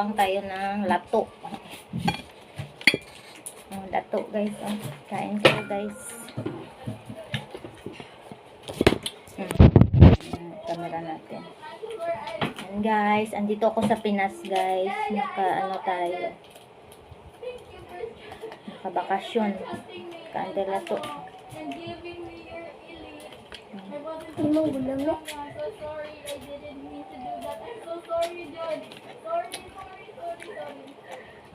Mukbang tayo ng lato. Lato guys. Kain tayo guys. Camera natin. Ayan guys. Andito ako sa Pinas guys. Tayo. Nakabakasyon. Kain tayo lato. Ano gulam mo? Sorry, I didn't mean to do that. I'm so sorry, John. Sorry.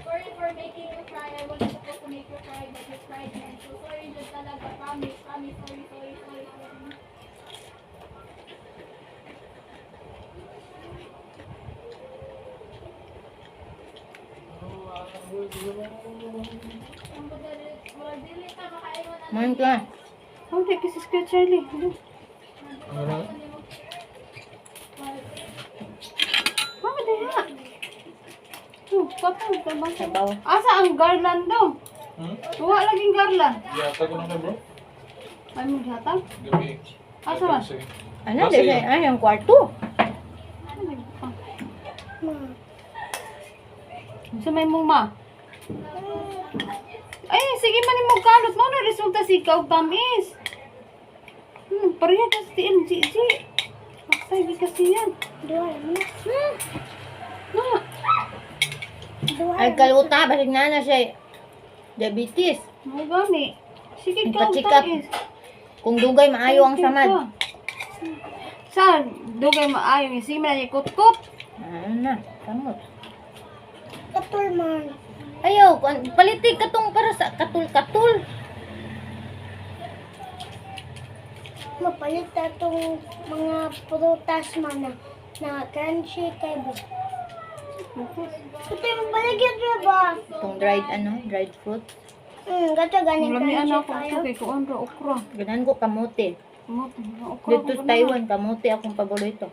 Sorry for making you cry. I wasn't supposed to make you cry, but you cried. I'm so sorry, John. Talaga, promise. Sorry. Main ka. Oh, di kasi Kuya Charlie. Ano? Mama, diha. Kapag ka ba? Sabaw. Asa ang garland daw? Huwag laging garland. Yata ko na bro. Ay, maghatag? Gabi. Asa ba? Ano? Ay, ang kwarto. Sa may muma. Ay, sige man mo kalot. Mao na resulta si ikaw tamis. Pareha kasi tiil. Si. Maksay, di kasi yan. Ay, kaluta. Basig na siya. Diabetes. Mo gani. Sige ikaw Pa-check up. tamis. Kung dugay, maayo ang samad. Saan? Dugay maayo. Sige man na ikot-kot. Ano na? Kamot. Katul man. Ayaw, palitig ka tong para sa katul-katul. Mapalit na itong mga prutas man na crunchy kay ba? Ito yung baligyan niya ba? Itong dried fruit. Gato ganing Lami crunchy anak ko tayo. ito kay kuan ra okra. Ganan ko kamote. Okra. Dito sa Taiwan, kamote akong paborito.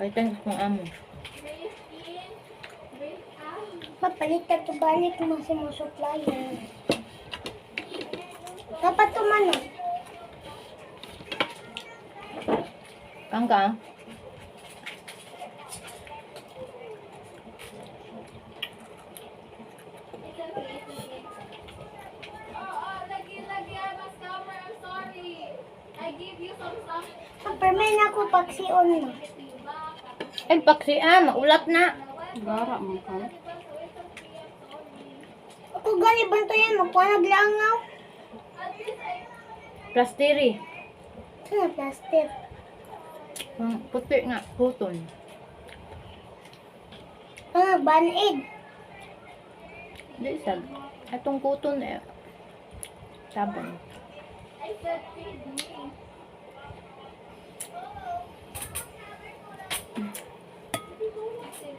Palitan ko kung amo. Mapalit na ito balik mo sa mga supplier. Dapat tumano. Kang ka? Permen ako pagsion mo. Ay, paksi maulat na. Gara mo ka. Ako gali banto yan, magpanag langaw. Plastiri. Ano plastic? Puti nga, puton. Band-aid. Di isa. Atong kuton sabon.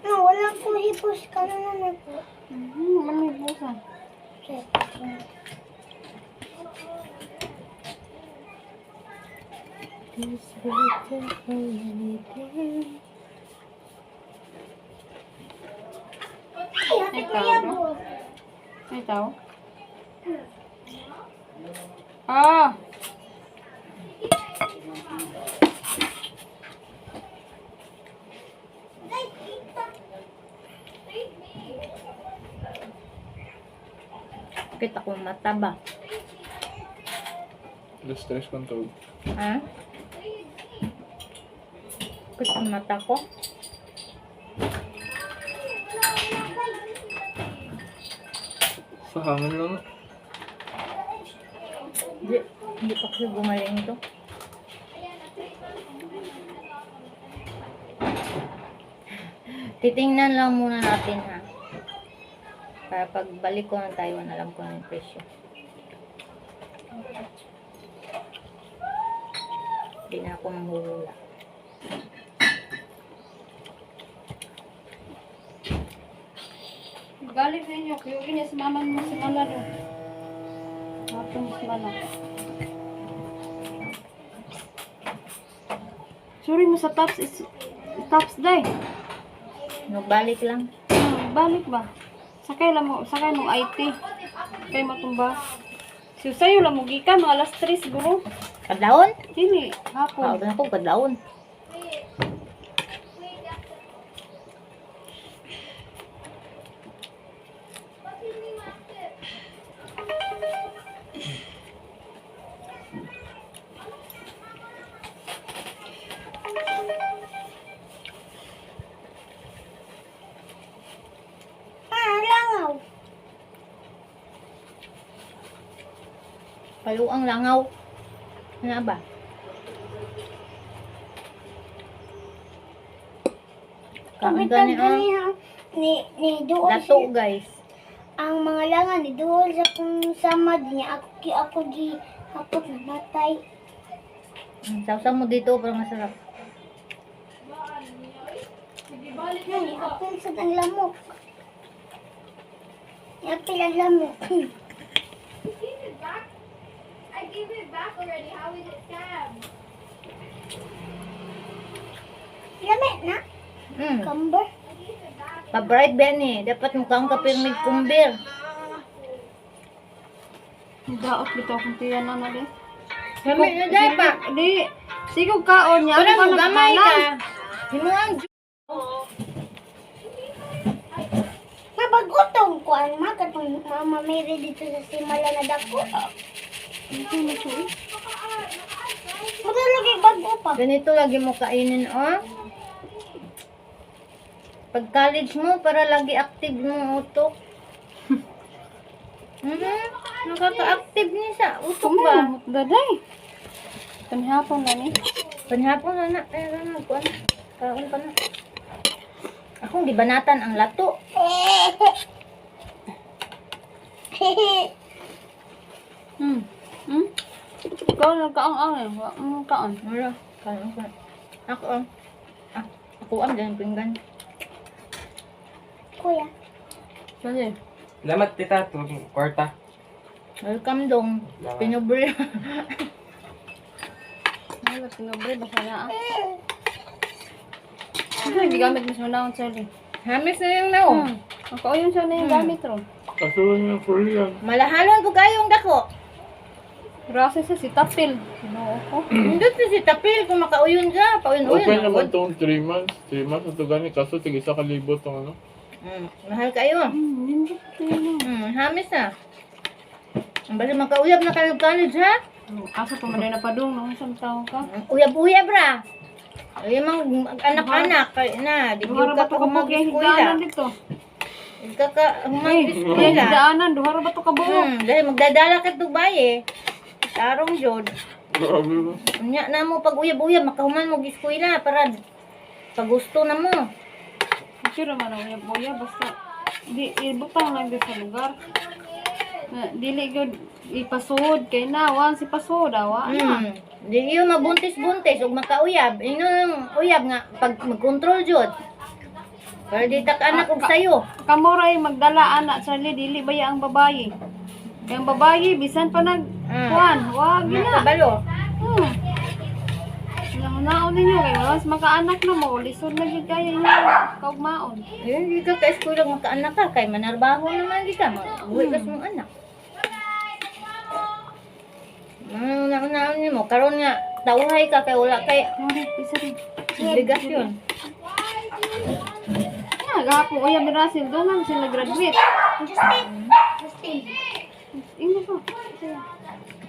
Wala ko hipos ka na naman po. Mami busa. Ay, kuya po. Ito. Ah. Kita ko mata ba? Stress control. Ha? Kita mata ko? Sa hangin lang. Hindi pa kasi gumaling ito. Titingnan lang muna natin ha. Para pagbalik ko ng Taiwan, alam ko na yung presyo. Hindi na ako mahuhula. Galing sa inyo. Kaya niya si mama mo si Malaro. Hapon si Malaro. Sorry mo sa tops day. Nagbalik lang. Balik ba? Sakay mo IT. Kay matumba. So sayo lang mo gikan mga alas 3 siguro. Kadlaon? Dili, hapon. Na ako kadlaon. Paluang langaw. Ano ba? Kaon ka ni Ni doon lato guys. ang mga langan ni doon sa kung sama niya ako di hapot na natay. Sausaw mo dito para masarap. Ay, apil sa ang lamok. Apil ang lamok. Give it back. I gave it back already. How is it stabbed? Lamit na. Camber. Pa-bright ba ni? Dapat mukhang kapirmig kumbir. Daot bitaw kung tiyan na din. Kami na dahil pa. Di, sigog kaon niya. Wala Ano mo ka gamay nagkanan? ka. Hinuang Mabagutong ko ang katong mama Mary dito sa simala na dako. Madalagay bago pa. ganito lagi mo kainin, oh. Pag college mo, para lagi active mo utok. Nakaka-active niya sa utok ba? Kumay, daday. Panhapon na ni. Panhapon na na. Pero na, kuan. Kaon ka na. Akong gibanatan ang lato. Hmm. Hmm? Kaon na kaon eh. Kaon. Mura. Kaon ka. Ako ang. Ako ang ganyan pinggan. Kuya. Sige. Salamat tita, tulong kwarta. Welcome dong. Salamat. Pinubre. Ay, ba't tingabre? Basta na ah. Ano yung gigamit mo sa naon, Sally? Hamis na yung naong. Ako yun siya na yung gamit ron. Kasulong yung Korean. Malahanon po kayong dako. Rasa sa si Tapil. Sinoo ko. Hindi si Tapil kung makauyon ka. Pauyon-uyon. Okay naman itong 3 months. 3 months na ito gani. Kaso tig 1,000 itong ano. Mahal kayo. Hindi ko yun. Hamis na. Ang bali makauyab na kayo college ha? Asa pa man na padung nung isang taon ka. Uyab-uyab ra. Ay mang anak-anak kay na, di Duha ra ka ba to pa ka bukya mag-eskwela. higdaanan dito? Di ka ka Ay, mag-eskwela. higdaanan. Duha ra ba to ka buok? Dahil magdadala ka Dubai Tarong jod. Grabe ba? Unya na mo pag uyab-uyab makahuman mo eskwela para pag gusto na mo. Sure man ang uyab-uyab. Basta ibutang lang din sa lugar. Dili gyud ipasud kay na wan si pasud awa na. Di yun mabuntis-buntis ug makauyab. Ingon uyab nga pag mag-control jud. Para di tak anak og sayo. Kamuray magdala anak sa dili baya ang babayi. Kay ang babayi bisan pa nag kuan, wag na. Kabalo. Naon ninyo kay mas makaanak na mo lisod na gyud kaya niyo kaugmaon. Di ka ka-eskwela makaanak ka kay manarbaho naman di ka. Uwi ka sa mong anak. Naon mo karon nga tawhay ka kay wala kay Mori isa rin. obligasyon. Gahapon uyab ni Russell doon sila graduate. Justin. Ingo ko.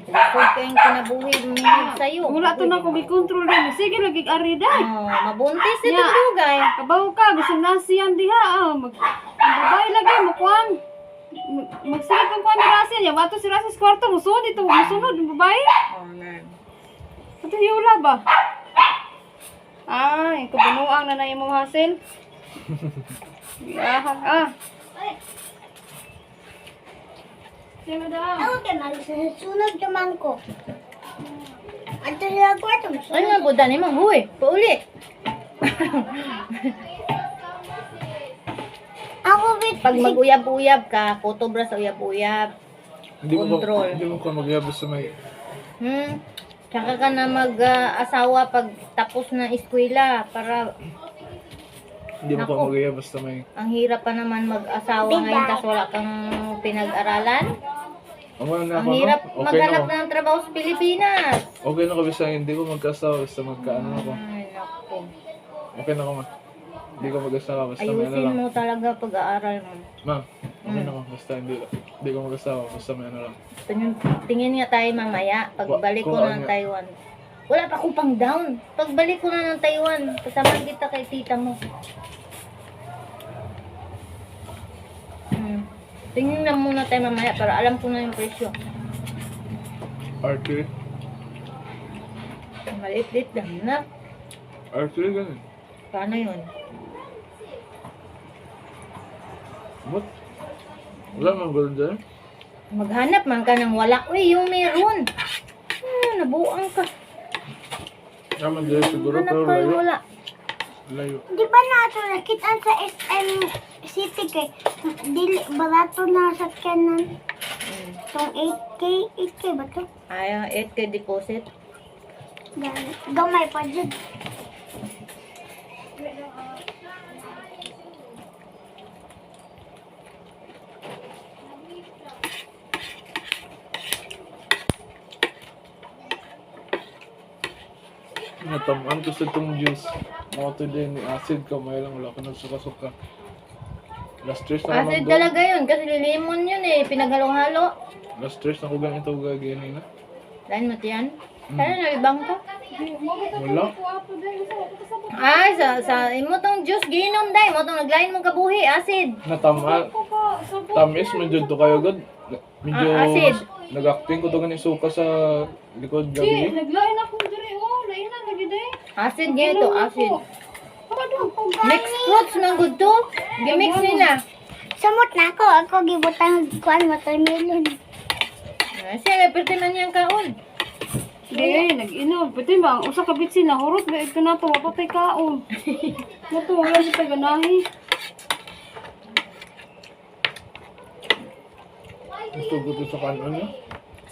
Kung kayong kinabuhi mo sayo. Wala to na ko gi-control din. Sige lagi ari day. Mabuntis ito Yeah. dugay. Kabaw ka, gusto na siyan diha. Ang babae lagi mo kuan. Magsigit ang kuan ni Russell. Yung ato si Russell sa kwarto. Musunod ito. Musunod yung babae. Ito hiyula ba? Ay, kabunuang na na yung mong hasil. Biyahak ah. Sino daw? Ako kay magsusunod naman ko. Ato sila kwarto. Ano nga buda ni mong huy? Pauli. Ako bit. Pag mag-uyab-uyab ka, kutobra sa uyab-uyab. Hindi mo Control. hindi mo ka magyabos sa may... Tsaka ka na mag-asawa pag tapos na eskwela para Hindi mo ka Nako. magyabos sa may... ang hirap pa naman mag-asawa Diba? ngayon tas wala kang pinag-aralan. Ang wala na Ang ako, no? hirap Okay na maghanap ako. ng trabaho sa Pilipinas. Okay na ako bisa hindi ko magkasawa basta magkaano ako. Ay, naku. Okay na ako ma. Hindi ko mag-asawa basta may ano Ayusin lang. mo talaga pag-aaral mo. Ma, okay na ako basta hindi ko mag-asawa basta may ano lang. Tingin nga tayo mamaya, pagbalik ko Kung na ng ano- Taiwan. Wala pa akong pang down. Pagbalik ko na ng Taiwan, kasama kita kay tita mo. Tingin na muna tayo mamaya para alam ko na yung presyo. Archery. Maliit-lit lang na. Archery ganun. Paano yun? What? Wala man gold dyan. Maghanap man ka ng wala. Uy, yung meron. Nabuang ka. Naman dyan siguro Hanap pero ka yung layo. wala. Layo. Di ba nato nakitaan sa SM City kay dili barato na sa kanan. Tong 8K ba to? Ay, 8K deposit. Gamay pa dyan. Natamaan ko sa itong juice. Mga to din, acid ka, may lang wala ko nagsuka-suka. Last stress na Acid naman talaga yun kasi limon yun eh. Pinaghalong-halo. Last stress na ko ganito gagawin na. Lain mo tiyan. Sana nalibang ka. Wala. Ay, sa imo tong juice ginom dai mo tong naglain mong kabuhi acid. Natamaan. Tamis, medyo to kayo agad. Medyo acid. nag-acting ko to ganito suka sa likod Di, gabi. naglain ako diri. Oh, lain na lagi day. Acid gito, acid. Ano? Mixed fruits man gud to. Gimix nila. Samot na ako. Ako gibutang kuan watermelon. Ay, siya pwede man yang kaon. Di, nag-inom. Pwede ba? Usa ka bitsi na hurot. Ba ito na to. Mapatay kaon. Nato, wala siya taganahi. Gusto ko to sa kanon niya.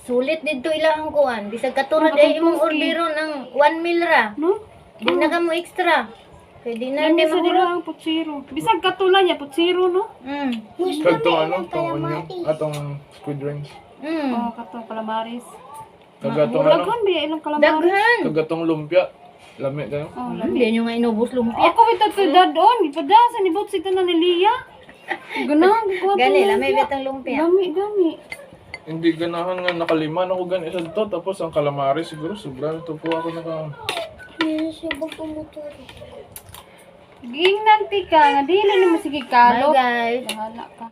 Sulit dito ilang kuan. Bisag katulad ay imong ordero ng 1 mil ra. No? Di na ka mo extra. Kaya di na Lami hindi sa mahurot. nila ang putsiro. Bisag katulan niya, putsiro, no? Kagtong ano, tong onion, atong squid rings. Oh, katong calamaris. Kagatong ano, Daghan biya ilang calamaris. Daghan. kagatong lumpia. Lami tayo. Oh, lami. Hindi nyo nga inubos lumpia. Ako ito to dadon. Ipadasan ni Botsi ito na ni Lia. Ganang, kuha to Gani, lumpia. lamay betang lumpia. Gami. Hindi ganahan nga nakalima na ko ganito to. Tapos ang calamari siguro sobra na to po ako naka... Nisibog umutor. Ging nanti ka, nga dili ni mo sige Bye kalo. guys. Bahala ka.